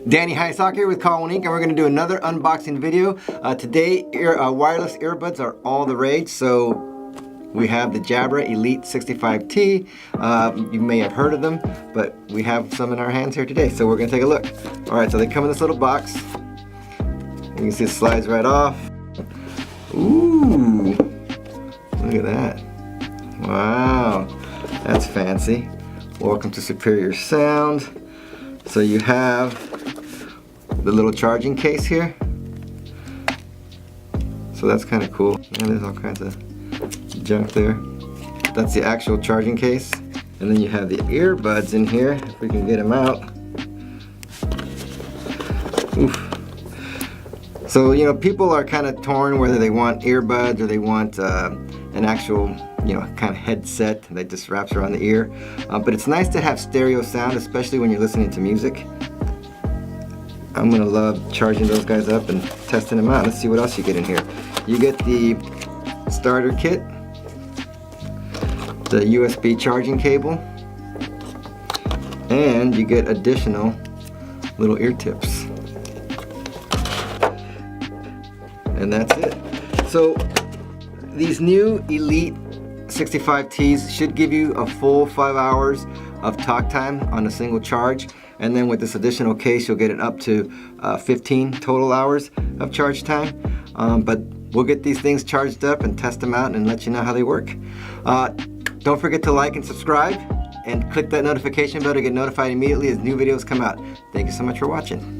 Danny Hysock here with Call One Inc. and we're going to do another unboxing video. Today, wireless earbuds are all the rage. So we have the Jabra Elite 65T. You may have heard of them, but we have some in our hands here today. So we're going to take a look. Alright, so they come in this little box. You can see it slides right off. Ooh, look at that. Wow, that's fancy. Welcome to Superior Sound. So you have the little charging case here. So that's kind of cool. And there's all kinds of junk there. That's the actual charging case. And then you have the earbuds in here, if we can get them out. Oof. So, you know, people are kind of torn whether they want earbuds or they want an actual, you know, kind of headset that just wraps around the ear. But it's nice to have stereo sound, especially when you're listening to music. I'm gonna love charging those guys up and testing them out. Let's see what else you get in here. You get the starter kit, the USB charging cable, and you get additional little ear tips. And that's it. So these new Elite 65Ts should give you a full 5 hours of talk time on a single charge, and then with this additional case you'll get it up to 15 total hours of charge time. But we'll get these things charged up and test them out and let you know how they work. Don't forget to like and subscribe and click that notification bell to get notified immediately as new videos come out. Thank you so much for watching.